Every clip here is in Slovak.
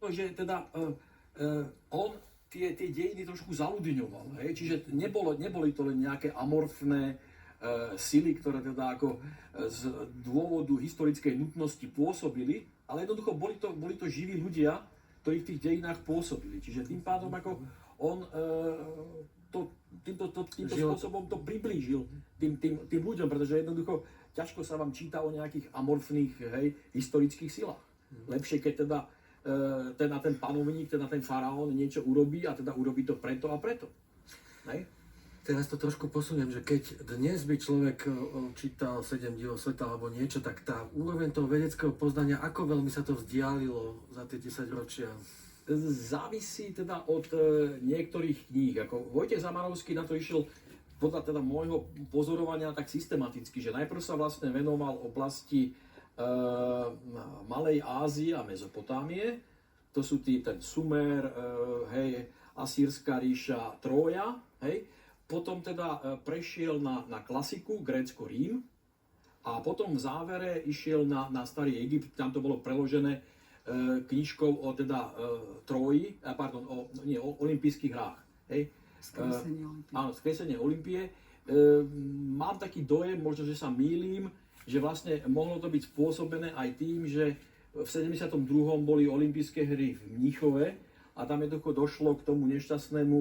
že teda on tie dejiny trošku zaludňoval. Čiže neboli to len nejaké amorfné sily, ktoré teda ako z dôvodu historickej nutnosti pôsobili, ale jednoducho boli to živí ľudia, ktorí v tých dejinách pôsobili. Čiže tým pádom ako on týmto spôsobom to priblížil tým ľuďom, pretože jednoducho ťažko sa vám číta o nejakých amorfných historických silách. Lepšie, keď teda ten panovník, teda ten faraón niečo urobí a teda urobí to preto a preto. Hej? Teraz to trošku posuniem, že keď dnes by človek čítal 7 divov sveta alebo niečo, tak tá úroveň toho vedeckého poznania, ako veľmi sa to vzdialilo za tie 10 ročia? Závisí teda od niektorých kníh. Ako Vojtech Zamarovský na to išiel podľa teda môjho pozorovania tak systematicky, že najprv sa vlastne venoval oblasti Malej Ázie a Mezopotámie. To sú ten Sumer, Asýrska ríša, Trója, hej. Potom teda prešiel na klasiku, Grécko-Rím, a potom v závere išiel na Starý Egypt, tam to bolo preložené knižkou o teda Tróji, o olympijských hrách. Hej. Skresenie Olympie. Mám taký dojem, možno, že sa mýlim, že vlastne mohlo to byť spôsobené aj tým, že v 72. boli olympijské hry v Mníchove a tam jednoducho došlo k tomu nešťastnému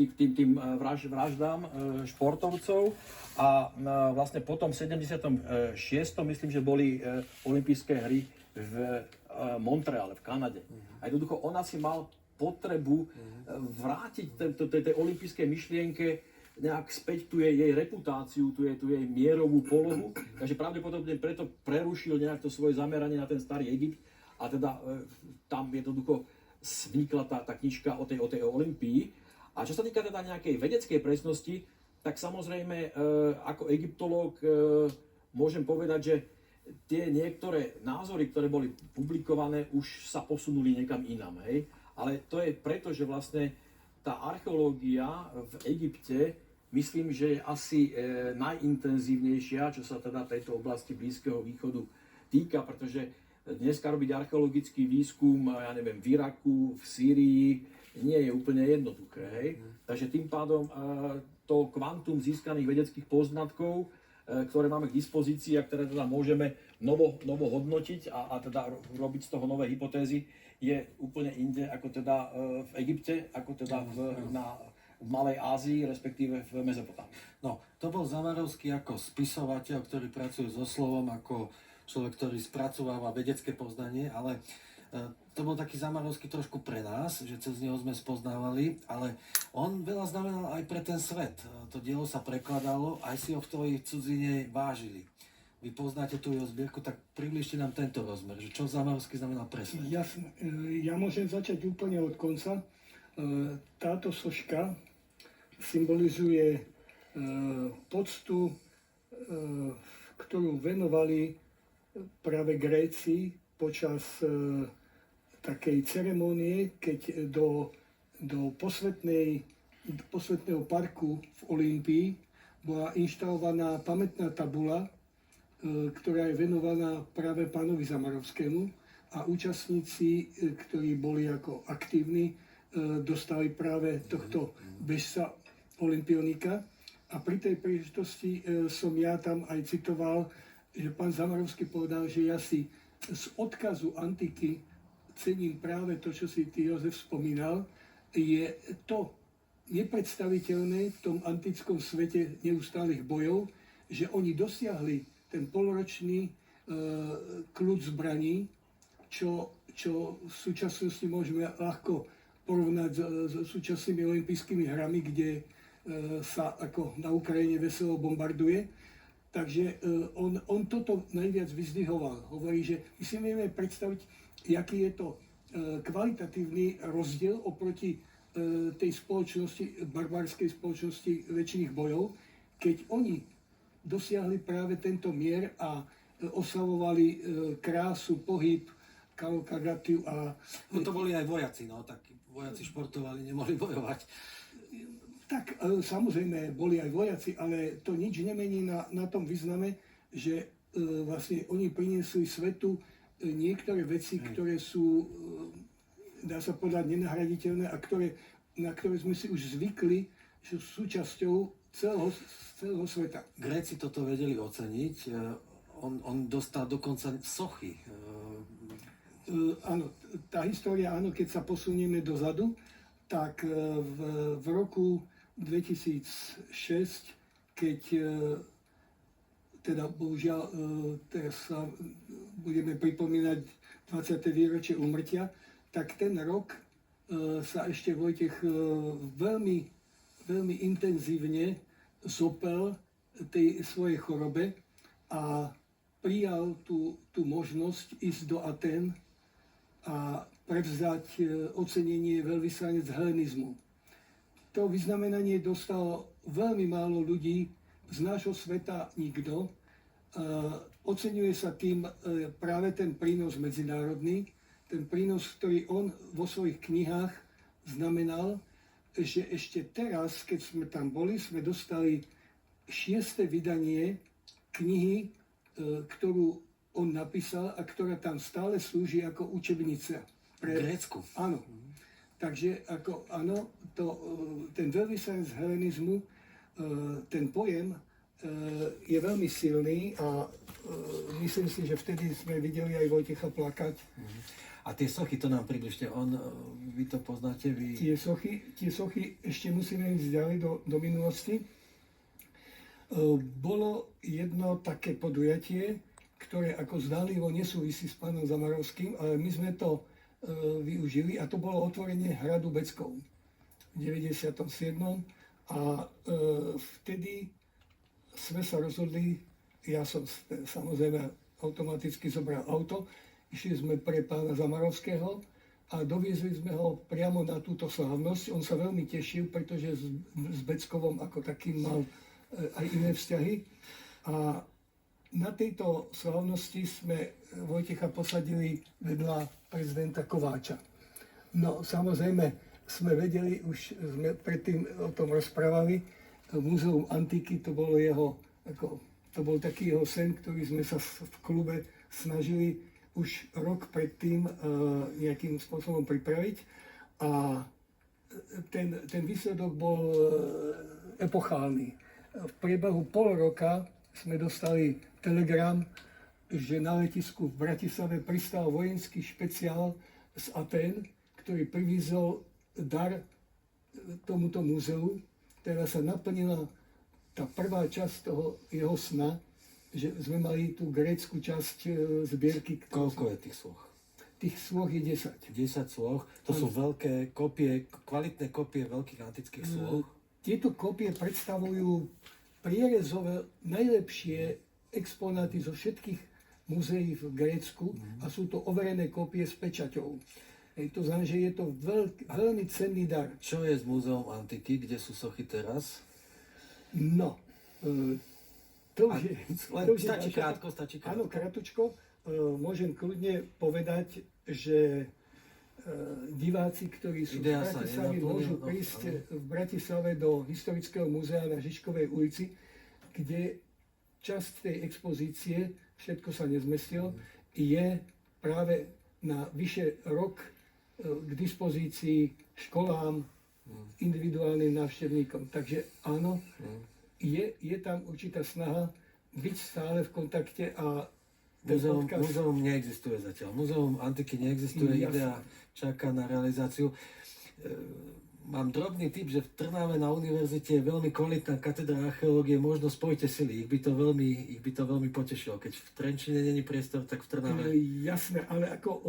tým vraždám športovcov a vlastne potom v 76. myslím, že boli olympijské hry v Montreale, v Kanade. A jednoducho on asi mal potrebu vrátiť tej olympijskej myšlienke nejak späť tu jej reputáciu, tu jej mierovú polohu, takže pravdepodobne preto prerušil nejak to svoje zameranie na ten Starý Egypt a teda tam jednoducho vznikla tá knižka o tej Olympii. A čo sa týka teda nejakej vedeckej presnosti, tak samozrejme ako egyptológ môžem povedať, že tie niektoré názory, ktoré boli publikované, už sa posunuli niekam inam. Hej? Ale to je preto, že vlastne tá archeológia v Egypte, myslím, že je asi najintenzívnejšia, čo sa teda tejto oblasti Blízkeho východu týka, pretože dneska robiť archeologický výskum, ja neviem, v Iraku, v Sýrii, nie je úplne jednoduché. Hej? Takže tým pádom to kvantum získaných vedeckých poznatkov, ktoré máme k dispozícii a ktoré teda môžeme novo hodnotiť a teda robiť z toho nové hypotézy, je úplne inde ako teda v Egypte, ako teda v Malej Ázii, respektíve v Mezopotámii. No, to bol Zamarovský ako spisovateľ, ktorý pracuje so slovom, ako človek, ktorý spracováva vedecké poznanie, ale to bol taký Zamarovský trošku pre nás, že cez neho sme spoznávali, ale on veľa znamenal aj pre ten svet. To dielo sa prekladalo, aj si ho v tvojej cudzine vážili. Vy poznáte tú jeho zbierku, tak približte nám tento rozmer, že čo Zamarovský znamenal pre svet. Jasne. Ja môžem začať úplne od konca. Táto soška symbolizuje poctu, ktorú venovali práve Gréci počas takej ceremónie, keď do posvetného parku v Olympii bola inštalovaná pamätná tabula, ktorá je venovaná práve pánovi Zamarovskému a účastníci, ktorí boli ako aktívni, dostali práve tohto bežca olympionika. A pri tej príležitosti som ja tam aj citoval, že pán Zamarovský povedal, že ja si z odkazu antiky cením práve to, čo si ty, Jozef, spomínal, je to nepredstaviteľné v tom antickom svete neustálych bojov, že oni dosiahli ten polročný kľud zbraní, čo v súčasnosti môžeme ľahko porovnať s súčasnými olympijskými hrami, kde sa ako na Ukrajine veselo bombarduje. Takže on toto najviac vyzdvihoval. Hovorí, že my si vieme predstaviť, aký je to kvalitatívny rozdiel oproti tej spoločnosti, barbarskej spoločnosti väčšiných bojov, keď oni dosiahli práve tento mier a oslavovali krásu, pohyb, kavalkagáciu a... No to boli aj vojaci, no, tak vojaci športovali, nemohli bojovať. Tak samozrejme boli aj vojaci, ale to nič nemení na tom význame, že vlastne oni priniesli svetu niektoré veci, ktoré sú dá sa povedať, nenahraditeľné a na ktoré sme si už zvykli, že sú súčasťou celého sveta. Gréci toto vedeli oceniť. On dostal dokonca sochy. Áno, tá história, áno, keď sa posunieme dozadu, tak v roku 2006, keď teda bohužiaľ teraz sa budeme pripomínať 20. výročie úmrtia, tak ten rok sa ešte Vojtech veľmi, veľmi intenzívne zopel tej svojej chorobe a prijal tú možnosť ísť do Atén a prevzať ocenenie veľvyslanec helenizmu. To vyznamenanie dostalo veľmi málo ľudí, z nášho sveta nikto. Oceňuje sa tým práve ten prínos medzinárodný, ten prínos, ktorý on vo svojich knihách znamenal, že ešte teraz, keď sme tam boli, sme dostali 6. vydanie knihy, ktorú on napísal a ktorá tam stále slúži ako učebnica. Pre Grécku. Áno. Takže ten veľvyslanec helenizmu, ten pojem je veľmi silný a myslím si, že vtedy sme videli aj Vojtecha plakať. A tie sochy, to nám približte. Vy to poznáte? Tie sochy ešte musíme ísť ďalej do minulosti. Bolo jedno také podujatie, ktoré ako zdánlivo nesúvisí s pánom Zamarovským, ale my sme to využili a to bolo otvorenie hradu Beckov v 97. A vtedy sme sa rozhodli, ja som samozrejme automaticky zobral auto, išli sme pre pána Zamarovského a doviezli sme ho priamo na túto slávnosť. On sa veľmi tešil, pretože s Beckovom ako takým mal aj iné vzťahy. A na tejto slávnosti sme Vojtecha posadili vedľa prezidenta Kováča. No samozrejme, sme vedeli, už sme predtým o tom rozprávali, Múzeum antiky, to bol taký jeho sen, ktorý sme sa v klube snažili už rok predtým nejakým spôsobom pripraviť. A ten výsledok bol epochálny. V priebehu pol roka sme dostali telegram, že na letisku v Bratislave pristal vojenský špeciál z Atén, ktorý privízol dar tomuto múzeu. Teraz sa naplnila tá prvá časť toho jeho sna, že sme mali tú grécku časť zbierky. Koľko je tých sôch? Tých sôch je 10. 10 sôch, to sú veľké kopie, kvalitné kopie veľkých antických sôch. Tieto kopie predstavujú prierezové najlepšie exponáty zo všetkých múzeí v Grécku a sú to overené kopie s pečaťou. To znamená, že je to veľmi cenný dar. Čo je s Múzeum antiky? Kde sú sochy teraz? No, to už je... Stačí krátko. Áno, kratučko. Môžem kľudne povedať, že diváci, ktorí sú v Bratislave, môžu prísť v Bratislave do Historického múzea na Žižkovej ulici, kde časť tej expozície, všetko sa nezmestilo, je práve na vyše rok k dispozícii školám, individuálnym návštevníkom. Takže áno, je tam určitá snaha byť stále v kontakte a Múzeum neexistuje zatiaľ. Múzeum antiky neexistuje, idea čaká na realizáciu. Mám drobný tip, že v Trnave na univerzite je veľmi kvalitná katedra archeológie, možno spojte sily, ich by to veľmi potešilo. Keď v Trenčine není priestor, tak v Trnave... Jasné, ale ako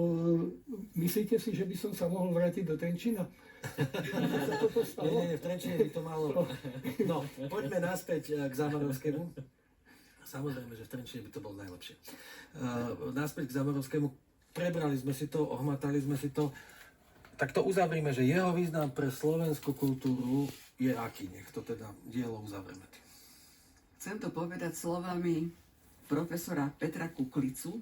myslíte si, že by som sa mohol vrátiť do Trenčina? Nie, v Trenčine by to malo... No, poďme naspäť k Zamarovskému. Samozrejme, že v Trenčine by to bolo najlepšie. Naspäť k Zamarovskému. Prebrali sme si to, ohmatali sme si to. Tak to uzavrime, že jeho význam pre slovenskú kultúru je aký? Nech to teda dielo uzavrieme. Chcem to povedať slovami profesora Petra Kuklicu,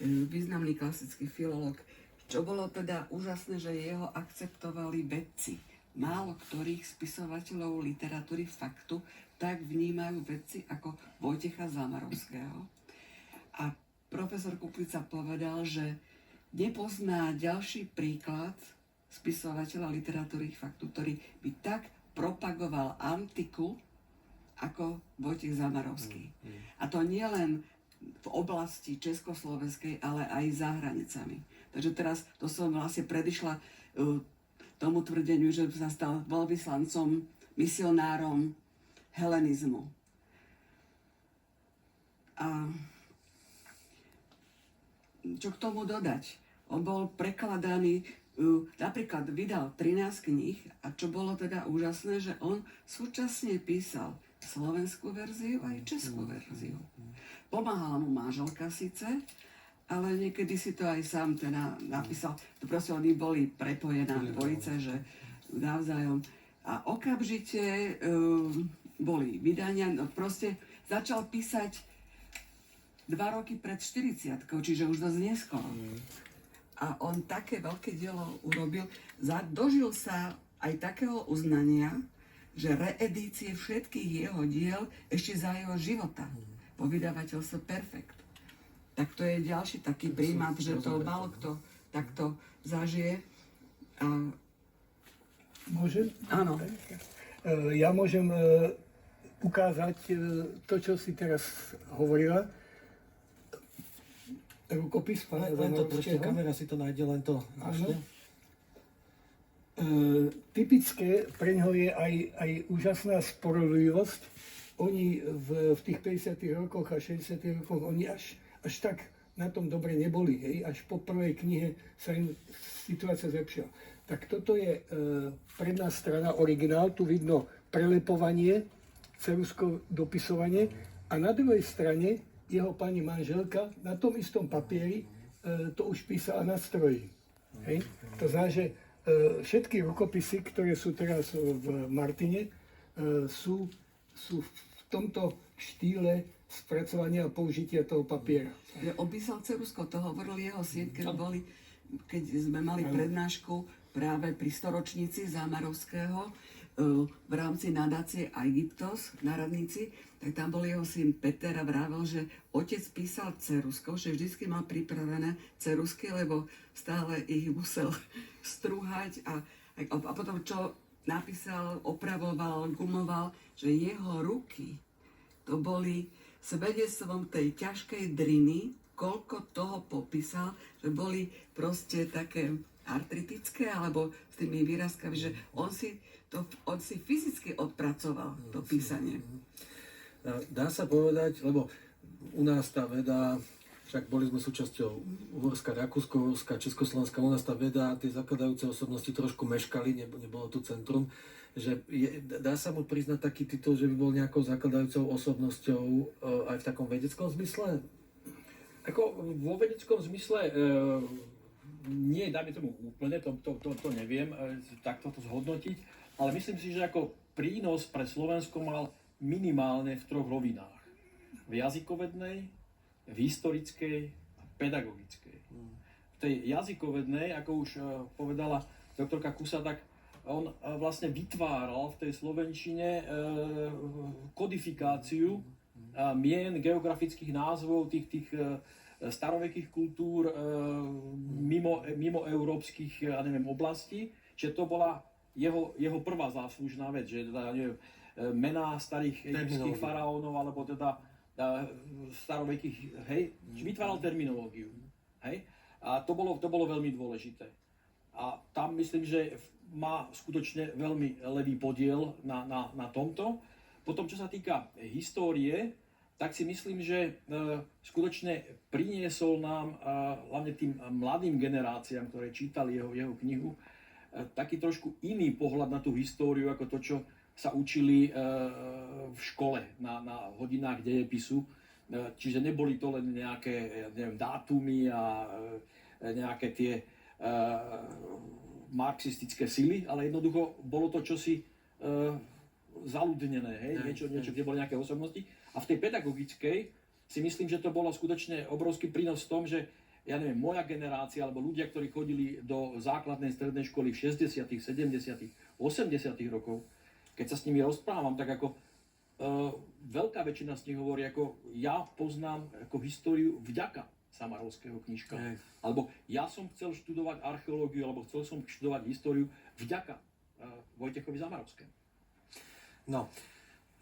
významný klasický filológ. Čo bolo teda úžasné, že jeho akceptovali vedci. Málo ktorých spisovateľov literatúry faktu tak vnímajú vedci ako Vojtecha Zamarovského. A profesor Kuklica povedal, že nepozná ďalší príklad spisovateľa literatúry faktu, ktorý by tak propagoval antiku ako Vojtech Zamarovský. A to nie len v oblasti československej, ale aj za hranicami. Takže teraz to som vlastne predišla tomu tvrdeniu, že sa stal veľvyslancom, misionárom helenizmu. A čo k tomu dodať? On bol prekladaný, napríklad vydal 13 kníh a čo bolo teda úžasné, že on súčasne písal slovenskú verziu aj českú verziu. Pomáhala mu manželka síce, ale niekedy si to aj sám teda napísal. To proste oni boli prepojená dvojice, že navzájom. A okamžite boli vydania, no proste začal písať 2 roky pred 40, čiže už dosť neskoro. A on také veľké dielo urobil, dožil sa aj takého uznania, že reedície všetkých jeho diel ešte za jeho života po vydavateľstve Perfekt. Tak to je ďalší taký prímad, že to málo kto takto zažije. A... Môžem? Áno. Ja môžem ukázať to, čo si teraz hovorila. Rukopis pána Len to Zamarovského. kamera si to nájde, len to. Áno. Typické pre ňoho je aj úžasná sporodlivosť. Oni v tých 50. rokoch a 60. rokoch, oni až tak na tom dobre neboli. Hej? Až po prvej knihe sa im situácia zlepšila. Tak toto je predná strana, originál. Tu vidno prelepovanie, cerusko dopisovanie. A na druhej strane jeho pani manželka na tom istom papieri to už písala na stroji. Hej? To znamená, že všetky rukopisy, ktoré sú teraz v Martine, sú v tomto štýle spracovania a použitia toho papiera. On písal cerusko, to hovoril jeho syn, keď sme mali prednášku práve pri storočnici Zamarovského v rámci nadácie Aegyptos na radnici, tak tam bol jeho syn Peter a vravel, že otec písal ceruskou, že vždycky mal pripravené cerusky, lebo stále ich musel strúhať a potom čo napísal, opravoval, gumoval, že jeho ruky to boli svedectvom tej ťažkej driny, koľko toho popísal, že boli proste také artritické, alebo s tými výrazkami, že on si fyzicky odpracoval to písanie. Dá sa povedať, lebo u nás tá veda, však boli sme súčasťou Uhorska, Rakúsko-Uhorska, Československa, u nás tá veda, tie zakladajúce osobnosti trošku meškali, nebolo tu centrum, že dá sa mu priznať taký titul, že by bol nejakou zakladajúcou osobnosťou aj v takom vedeckom zmysle? Ako vo vedeckom zmysle nie, dajme tomu úplne, to neviem takto to zhodnotiť, ale myslím si, že ako prínos pre Slovensko mal minimálne v 3 rovinách. V jazykovednej, v historickej a pedagogickej. V tej jazykovednej, ako už povedala doktorka Kusa, tak on vlastne vytváral v tej slovenčine kodifikáciu mien, geografických názvov, tých starovekých kultúr mimo európskych oblastí. Čiže to bola jeho prvá záslužná vec, že teda, mená starých egyptských faraónov, alebo teda starovekých, hej, vytváral terminológiu, hej, a to bolo veľmi dôležité. A tam myslím, že má skutočne veľmi levý podiel na tomto. Potom, čo sa týka histórie, tak si myslím, že skutočne priniesol nám, hlavne tým mladým generáciám, ktoré čítali jeho knihu, taký trošku iný pohľad na tú históriu, ako to, čo sa učili v škole na hodinách dejepisu. Čiže neboli to len nejaké dátumy a nejaké tie marxistické sily, ale jednoducho bolo to čosi zaludnené, hej? Niečo, kde boli nejaké osobnosti. A v tej pedagogickej si myslím, že to bolo skutočne obrovský prínos v tom, že moja generácia, alebo ľudia, ktorí chodili do základnej strednej školy v 60., 70., 80. rokov, keď sa s nimi rozprávam, tak ako veľká väčšina z nich hovorí, ako ja poznám ako históriu vďaka Zamarovského knižka. Hej. Alebo ja som chcel študovať archeológiu, alebo chcel som študovať históriu vďaka Vojtechovi Zamarovskému. No.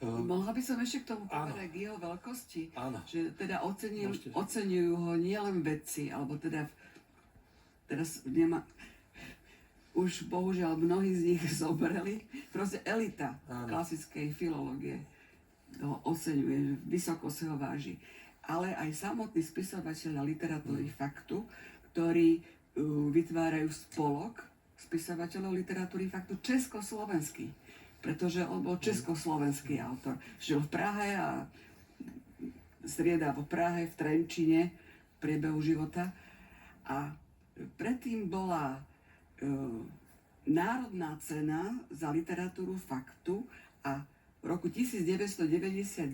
Mohla by som ešte k tomu Áno. povedať k jeho veľkosti, Áno. že teda Môžete. oceňujú ho nielen vedci, alebo teda teraz nemá, už bohužiaľ mnohí z nich zobrali, proste elita Áno. klasickej filológie ho oceňuje, že vysoko si ho váži. Ale aj samotní spisovateľia literatúry faktu, ktorí vytvárajú spolok spisovateľov literatúry faktu československý, pretože on bol československý autor. Žil v Prahe a striedal v Prahe, v Trenčine v priebehu života. A predtým bola národná cena za literatúru faktu a v roku 1999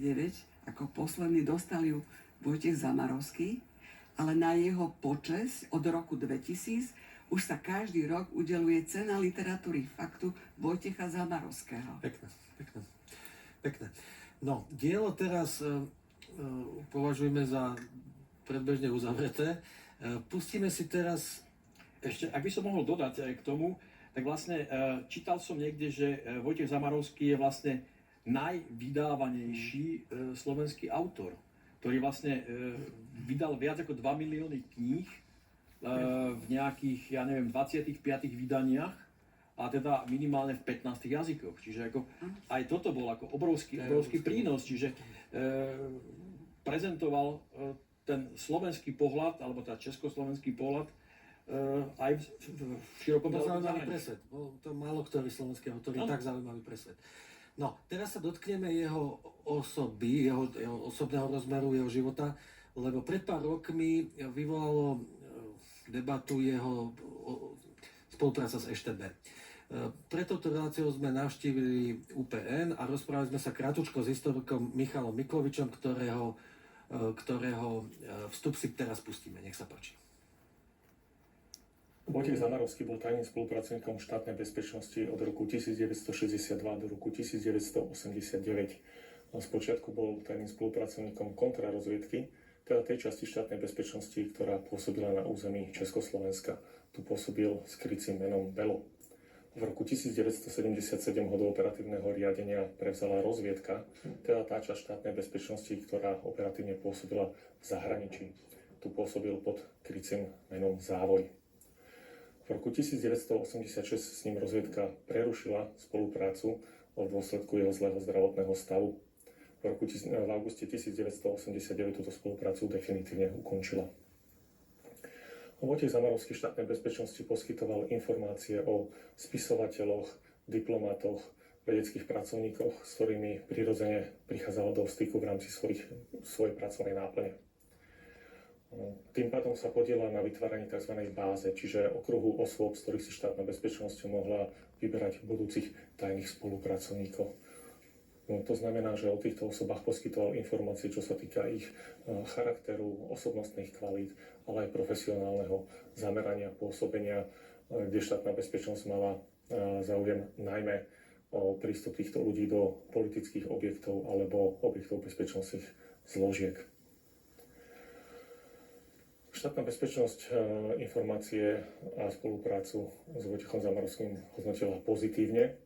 ako posledný dostal ju Vojtech Zamarovský, ale na jeho počesť od roku 2000 už sa každý rok udeluje cena literatúry faktu Vojtecha Zamarovského. Pekné. No, dielo teraz považujeme za predbežne uzavreté. Pustíme si teraz... Ešte, ak by som mohol dodať aj k tomu, tak vlastne čítal som niekde, že Vojtech Zamarovský je vlastne najvydávanejší slovenský autor, ktorý vlastne vydal viac ako 2 milióny kníh v nejakých, 25 vydaniach a teda minimálne v 15 jazykoch. Čiže ako, aj toto bol ako obrovský prínos, čiže prezentoval ten slovenský pohľad, alebo teda československý pohľad aj v širokom zaujímavý presvet. Bol to málo ktorý slovenský autor je tak zaujímavý presvet. No, teraz sa dotkneme jeho osoby, jeho osobného rozmeru, jeho života, lebo pred pár rokmi vyvolalo debatu jeho spolupráca s EŠTB. Pre touto reláciou sme navštívili UPN a rozprávali sme sa krátko s historikom Michalom Miklovičom, ktorého vstup si teraz pustíme. Nech sa páči. Vojtech Zamarovský bol tajným spolupracovníkom štátnej bezpečnosti od roku 1962 do roku 1989. Spočiatku bol tajným spolupracovníkom kontrarozviedky, teda tej časti štátnej bezpečnosti, ktorá pôsobila na území Československa. Tu pôsobil s krycím menom Belo. V roku 1977 ho do operatívneho riadenia prevzala rozviedka, teda tá časť štátnej bezpečnosti, ktorá operatívne pôsobila v zahraničí. Tu pôsobil pod krycím menom Závoj. V roku 1986 s ním rozviedka prerušila spoluprácu v dôsledku jeho zlého zdravotného stavu. V auguste 1989 túto spoluprácu definitívne ukončila. Vojtech Zamarovský štátnej bezpečnosti poskytoval informácie o spisovateľoch, diplomatoch, vedeckých pracovníkoch, s ktorými prirodzene prichádzal do styku v rámci svojej pracovnej náplne. Tým pádom sa podielal na vytváraní tzv. Báze, čiže okruhu osôb, z ktorých si štátna bezpečnosť mohla vyberať budúcich tajných spolupracovníkov. To znamená, že o týchto osobách poskytoval informácie, čo sa týka ich charakteru, osobnostných kvalít, ale aj profesionálneho zamerania, pôsobenia, kde štátna bezpečnosť mala záujem najmä o prístup týchto ľudí do politických objektov alebo objektov bezpečnostných zložiek. Štátna bezpečnosť informácie a spoluprácu s Vojtechom Zamarovským hodnotila pozitívne.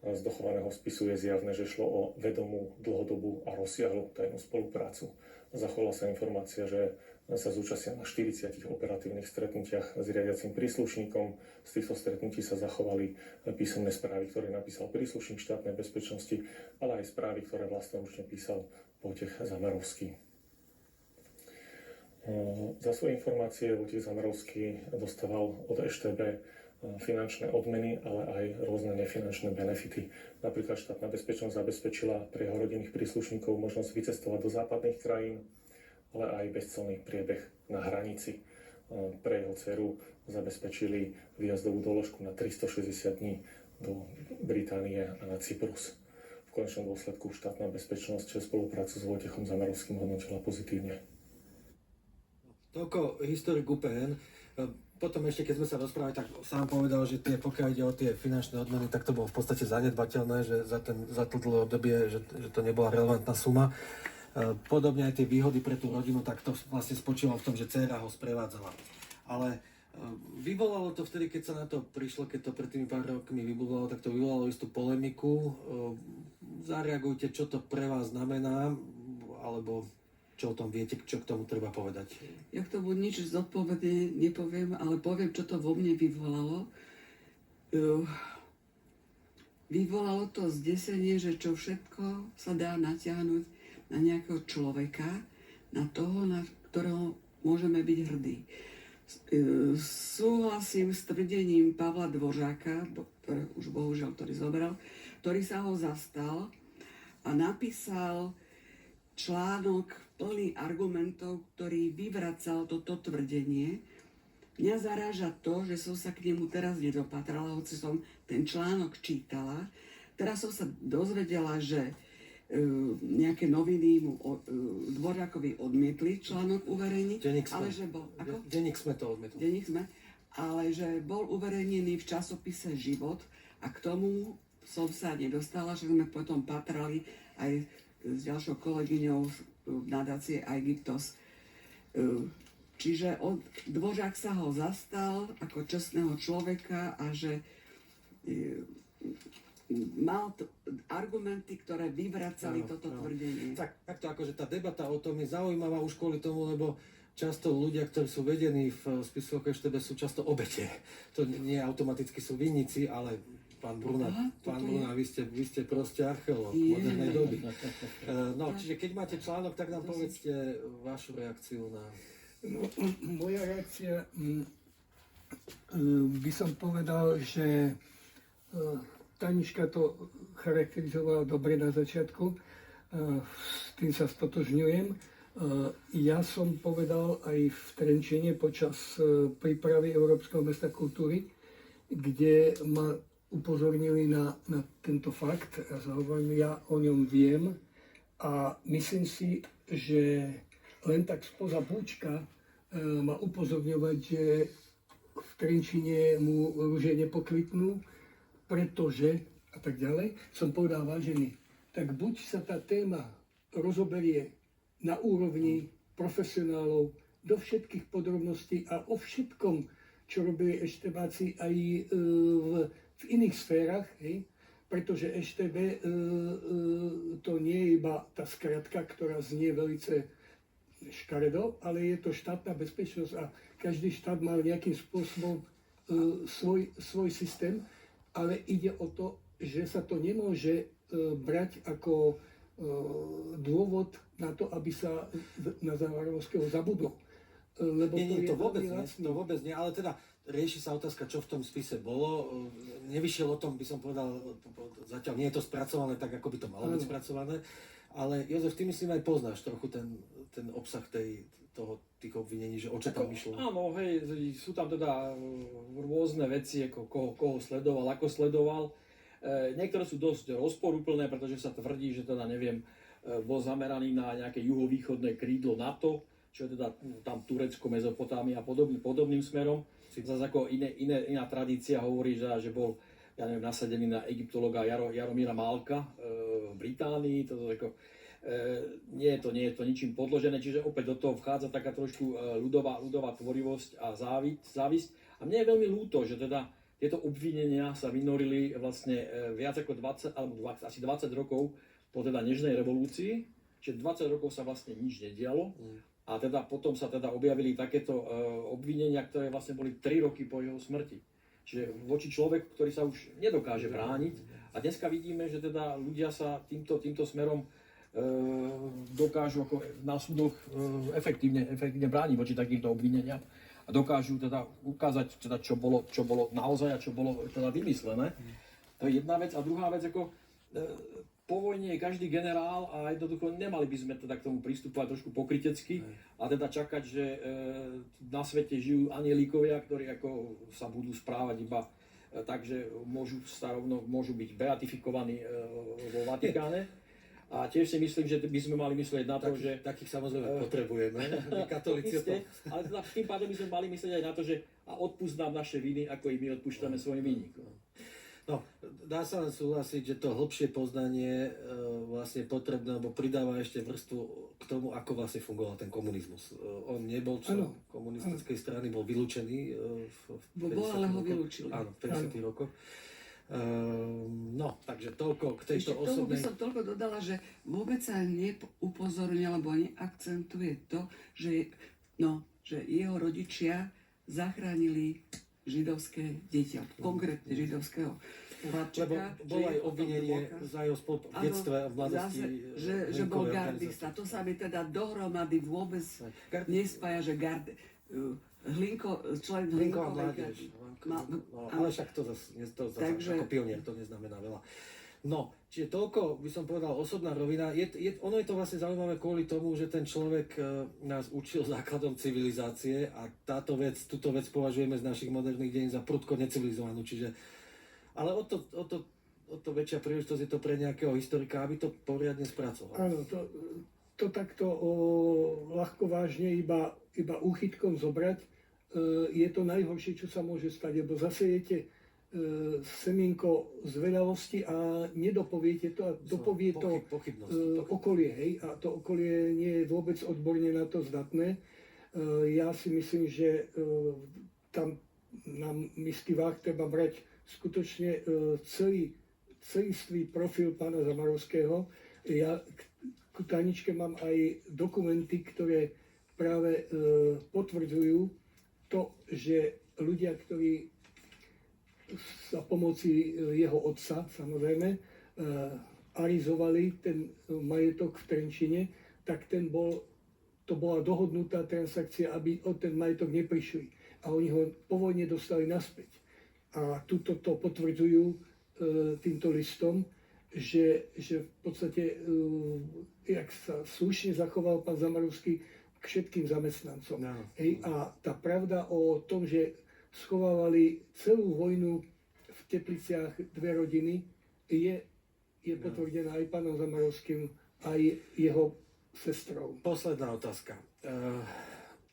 Z dochovaného spisu je zjavné, že šlo o vedomú, dlhodobú a rozsiahlu tajnú spoluprácu. Zachovala sa informácia, že sa zúčastnil na 40 operatívnych stretnutiach s riadiacim príslušníkom. Z týchto stretnutí sa zachovali písomné správy, ktoré napísal príslušník štátnej bezpečnosti, ale aj správy, ktoré vlastnoručne písal Vojtech Zamarovský. Za svoje informácie Vojtech Zamarovský dostával od EŠTB finančné odmeny, ale aj rôzne nefinančné benefity. Napríklad štátna bezpečnosť zabezpečila pre jeho rodinných príslušníkov možnosť vycestovať do západných krajín, ale aj bezcelný priebeh na hranici. Pre jeho dceru zabezpečili výjazdovú doložku na 360 dní do Británie a na Cyprus. V konečnom dôsledku štátna bezpečnosť spoluprácu s Vojtechom Zamarovským hodnotila pozitívne. Toľko historik UPN. Potom ešte, keď sme sa rozprávali, tak sám povedal, že pokiaľ ide o tie finančné odmeny, tak to bolo v podstate zanedbateľné, že za to dlhé obdobie, že to nebola relevantná suma. podobne aj tie výhody pre tú rodinu, tak to vlastne spočívalo v tom, že dcéra ho sprevádzala. Ale vyvolalo to vtedy, keď sa na to prišlo, keď to pred tými pár rokmi vybublalo, tak to vyvolalo istú polemiku. Zareagujte, čo to pre vás znamená, alebo čo o tom viete, čo k tomu treba povedať. Ja k tomu nič zodpovedne nepoviem, ale poviem, čo to vo mne vyvolalo. Vyvolalo to zdesenie, že čo všetko sa dá natiahnuť na nejakého človeka, na toho, na ktorého môžeme byť hrdí. Súhlasím s tvrdením Pavla Dvořáka, už bohužiaľ, ktorý zobral, ktorý sa ho zastal a napísal článok plný argumentov, ktorý vyvracal toto tvrdenie. Mňa zaráža to, že som sa k nemu teraz nedopatrala, hoci som ten článok čítala. Teraz som sa dozvedela, že nejaké noviny mu Dvořákovi odmietli článok uverejniť, ale že bol... Ako? Denník Sme to odmietol. Denník Sme, ale že bol uverejnený v časopise Život a k tomu som sa nedostala, že sme potom patrali aj s ďalšou kolegyňou v nadácie Aegyptos. Čiže Dvořák sa ho zastal ako čestného človeka a že mal argumenty, ktoré vyvracali toto tvrdenie. Takto akože tá debata o tom je zaujímavá už kvôli tomu, lebo často ľudia, ktorí sú vedení v spisoch EŠTB, sú často obete. To nie automaticky sú vinníci, ale pán Bruna, vy ste proste archeológ modernej doby. No, čiže keď máte článok, tak nám povedzte vašu reakciu na... No, moja reakcia, by som povedal, že Taniška to charakterizovala dobre na začiatku, s tým sa stotožňujem. Ja som povedal aj v Trenčine počas prípravy Európskeho mesta kultúry, kde ma upozornili na tento fakt. Ja o ňom viem a myslím si, že len tak spoza búčka ma upozorňovať, že v Trenčine mu rúže nepokvitnú, pretože a tak ďalej, som povedal, vážený, tak buď sa tá téma rozoberie na úrovni profesionálov do všetkých podrobností a o všetkom, čo robili eštebáci aj v iných sférach, hej? Pretože EŠTB to nie je iba tá skratka, ktorá znie velice škaredo, ale je to štátna bezpečnosť a každý štát mal nejakým spôsobom svoj systém, ale ide o to, že sa to nemôže brať ako dôvod na to, aby sa na Závarovského zabudlo. Lebo Nie, to vôbec nie, ale teda rieši sa otázka, čo v tom spise bolo. Nevyšiel o tom, by som povedal, zatiaľ nie je to spracované tak, ako by to malo byť spracované, ale Jozef, ty myslím aj poznáš trochu ten obsah tých obvinení, že o čo tam išlo. Áno, hej, sú tam teda rôzne veci, ako koho sledoval, ako sledoval. Niektoré sú dosť rozporuplné, pretože sa tvrdí, že teda neviem, bol zameraný na nejaké juhovýchodné krídlo NATO, čo je teda tam Turecko, Mezopotámia a podobným smerom. Zase ako iná tradícia hovorí, že bol, ja neviem, nasadený na egyptologa Jaromíra Málka v Británii. Nie je to ničím podložené, čiže opäť do toho vchádza taká trošku ľudová tvorivosť a závisť. A mne je veľmi ľúto, že teda tieto obvinenia sa vynorili vlastne viac ako 20, alebo asi 20 rokov po teda nežnej revolúcii, čiže 20 rokov sa vlastne nič nedialo. A teda potom sa teda objavili takéto obvinenia, ktoré vlastne boli 3 roky po jeho smrti. Čiže voči človeku, ktorý sa už nedokáže brániť. A dneska vidíme, že teda ľudia sa týmto smerom dokážu ako na súdoch efektívne brániť voči takýmto obvineniam. A dokážu teda ukázať, teda, čo bolo naozaj a čo bolo teda vymyslené. To je jedna vec. A druhá vec, ako po vojne je každý generál a jednoducho nemali by sme teda k tomu pristupovať trošku pokrytecky a teda čakať, že na svete žijú anielíkovia, ktorí ako sa budú správať iba tak, že môžu byť beatifikovaní vo Vatikáne. A tiež si myslím, že by sme mali myslieť na to, že... Takých samozrejme potrebujeme, katolíci. Ale teda tým pádom by sme mali myslieť aj na to, že a odpúsť nám naše viny, ako i my odpúšťame svojim vinníkom. No, dá sa len súhlasiť, že to hlbšie poznanie vlastne potrebné, lebo pridáva ešte vrstvu k tomu, ako vlastne fungoval ten komunizmus. On nebol člen komunistickej strany, bol vylúčený v 50. Bol, ale ho rokoch. vylúčili. Áno, v 50. rokoch. No, takže toľko k tejto Ešte k tomu by osobnej... som toľko dodala, že vôbec sa neupozorňuje alebo neakcentuje to, že jeho rodičia zachránili židovské dieťa, konkrétne židovského Lebo chlapčeka. bolo aj obvinenie za jeho v detstve, v mladosti. Že bol gardista. To sa mi teda dohromady vôbec nespája, že člen Hlinková Hlinkovej mládež. gardy. Ale však to zase ako pionier to neznamená veľa. No, čiže toľko by som povedal osobná rovina. Ono je to vlastne zaujímavé kvôli tomu, že ten človek nás učil základom civilizácie a túto vec považujeme z našich moderných deň za prudko necivilizovanú. Čiže, ale o to väčšia príležitosť je to pre nejakého historika, aby to poriadne spracoval. Áno, to takto ľahko vážne iba úchytkom zobrať, je to najhoršie, čo sa môže stať, lebo zasejete semienko zvedavosti a nedopoviete to a dopovie to okolie, hej, a to okolie nie je vôbec odborne na to zdatné. Ja si myslím, že tam na misky váh treba brať skutočne celistvý profil pána Zamarovského. Ja k tajničke mám aj dokumenty, ktoré práve potvrdzujú to, že ľudia, ktorí za pomoci jeho otca, samozrejme, arizovali ten majetok v Trenčine, tak to bola dohodnutá transakcia, aby o ten majetok neprišli. A oni ho po vojne dostali naspäť. A tuto to potvrdzujú týmto listom, že v podstate, jak sa slušne zachoval pán Zamarovský k všetkým zamestnancom. No. Hej, a tá pravda o tom, že schovávali celú vojnu v Tepliciach dve rodiny, je potvrdená aj pánom Zamarovským, aj jeho sestrou. Posledná otázka.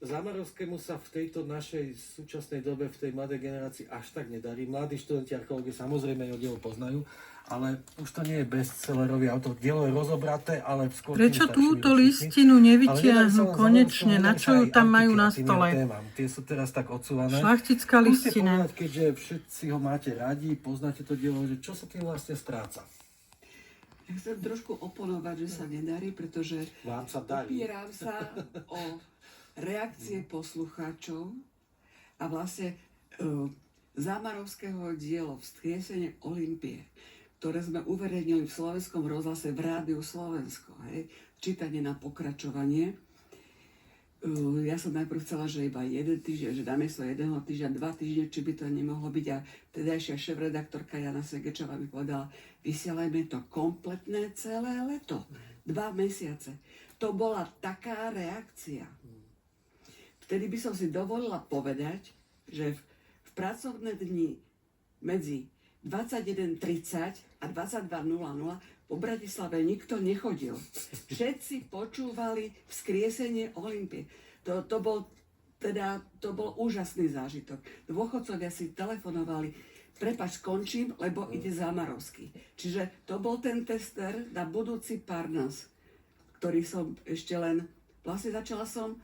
Zamarovskému sa v tejto našej súčasnej dobe, v tej mladej generácii až tak nedarí. Mladí študenti archeológie samozrejme jeho dielo poznajú, ale už to nie je bestsellerový autor. Dielo je rozobraté, ale skôr... Prečo túto listinu nevytiahnu konečne? Na čo ju tam majú na stole? Tie sú teraz tak odsúvané. Šlachtická listina. Povedať, keďže všetci ho máte radi, poznáte to dielo, že čo sa tým vlastne stráca? Ja chcem trošku oponovať, že sa nedarí, pretože vám sa darí. Opieram sa o reakcie poslucháčov a vlastne Zamarovského dielo Vzkriesenie Olympie, ktoré sme uverejnili v Slovenskom rozhlase v Rádiu Slovensko, hej, čítanie na pokračovanie. Ja som najprv chcela, že iba jeden týždeň, že namiesto jedného týždňa, 2 týždne, či by to nemohlo byť. A tedajšia šéfredaktorka Jana Segečová mi povedala, vysielajme to kompletné celé leto, 2 mesiace. To bola taká reakcia. Vtedy by som si dovolila povedať, že v pracovné dni medzi 21:30 a 22:00 po Bratislave nikto nechodil. Všetci počúvali Vzkriesenie Olympie. To bol úžasný zážitok. Dôchodcovia si telefonovali, prepáč, skončím, lebo ide Zamarovský. Čiže to bol ten tester na budúci Parnas, ktorý som ešte len... Vlastne začala som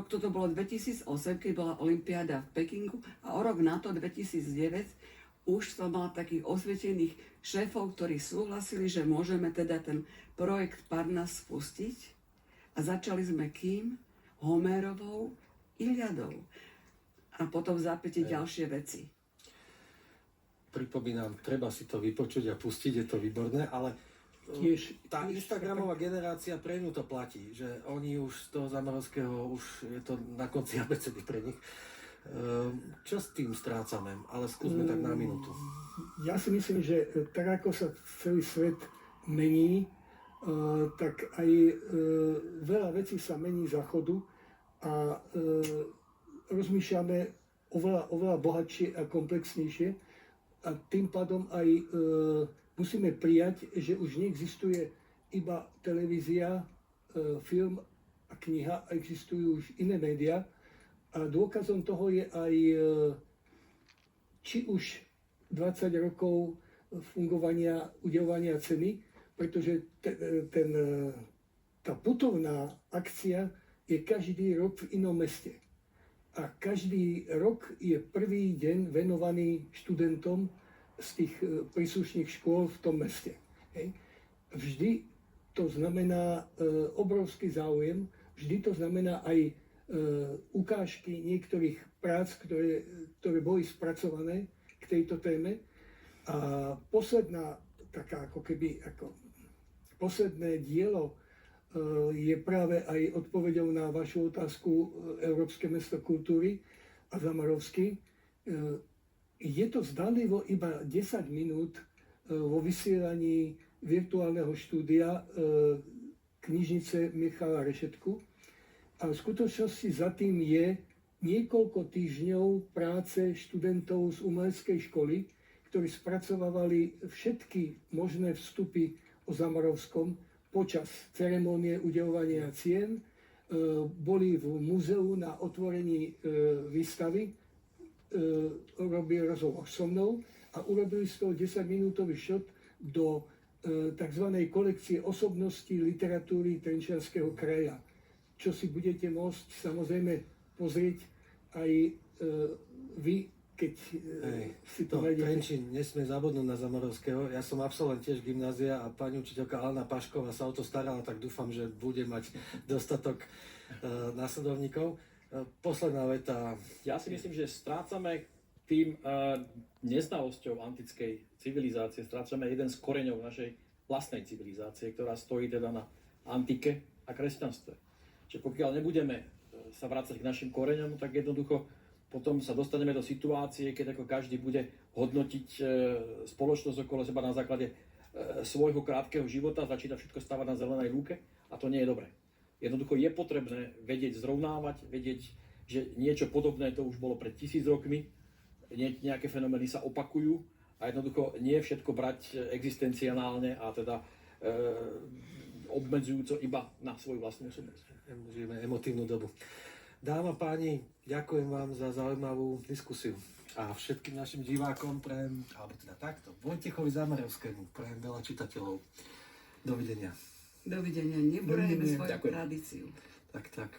toto bolo 2008, keď bola olympiáda v Pekingu, a o rok na to, 2009, už som mala takých osvietených šéfov, ktorí súhlasili, že môžeme teda ten projekt Parnas spustiť. A začali sme kým? Homérovou Iliadou. A potom v zápäti ďalšie veci. Pripomínam, treba si to vypočuť a pustiť, je to výborné, ale tá Instagramová generácia, pre ňu to platí, že oni už z toho Zamarovského, už je to na konci abecedy pre nich. Čo s tým strácame? Ale skúsme tak na minútu. Ja si myslím, že tak ako sa celý svet mení, tak aj veľa vecí sa mení za chodu a rozmýšľame oveľa bohatšie a komplexnejšie a tým pádom aj musíme prijať, že už neexistuje iba televízia, film a kniha, existujú už iné médiá. A dôkazom toho je aj či už 20 rokov fungovania, udelovania ceny, pretože tá putovná akcia je každý rok v inom meste. A každý rok je prvý deň venovaný študentom z tých príslušných škôl v tom meste. Hej. Vždy to znamená obrovský záujem, vždy to znamená aj ukážky niektorých prác, ktoré boli spracované k tejto téme. A posledná, taká posledné dielo je práve aj odpoveďou na vašu otázku Európske mesto kultúry a Zamarovský. Je to zdanlivo iba 10 minút vo vysielaní virtuálneho štúdia knižnice Michala Rešetku. A v skutočnosti za tým je niekoľko týždňov práce študentov z umeleckej školy, ktorí spracovávali všetky možné vstupy o Zamarovskom počas ceremonie udeľovania cien, boli v múzeu na otvorení výstavy, robili rozhovor so mnou a urobili z toho 10-minútový šot do tzv. Kolekcie osobností literatúry Trenčianskeho kraja, čo si budete môcť samozrejme pozrieť aj vy, keď si to nájdete. Trenčín nesmie zabudnúť na Zamarovského. Ja som absolvent tiež gymnázia a pani učiteľka Alena Pašková sa o to starala, tak dúfam, že bude mať dostatok následovníkov. Posledná veta. Ja si myslím, že strácame tým neznalosťou antickej civilizácie, strácame jeden z koreňov našej vlastnej civilizácie, ktorá stojí teda na antike a kresťanstve. Čiže pokiaľ nebudeme sa vrácať k našim koreňom, tak jednoducho potom sa dostaneme do situácie, keď ako každý bude hodnotiť spoločnosť okolo seba na základe svojho krátkeho života, začína všetko stávať na zelenej lúke a to nie je dobré. Jednoducho je potrebné vedieť zrovnávať, vedieť, že niečo podobné to už bolo pred 1000 rokmi, nejaké fenomény sa opakujú a jednoducho nie všetko brať existenciálne a teda obmedzujúco iba na svoju vlastnú osobnosť. Žijeme emotívnu dobu. Dáma, páni, ďakujem vám za zaujímavú diskusiu. A všetkým našim divákom prajem, alebo teda takto, Vojtechovi Zamarovskému prajem veľa čitateľov. Dovidenia. Dovidenia, neborajme svoju tradíciu. Tak.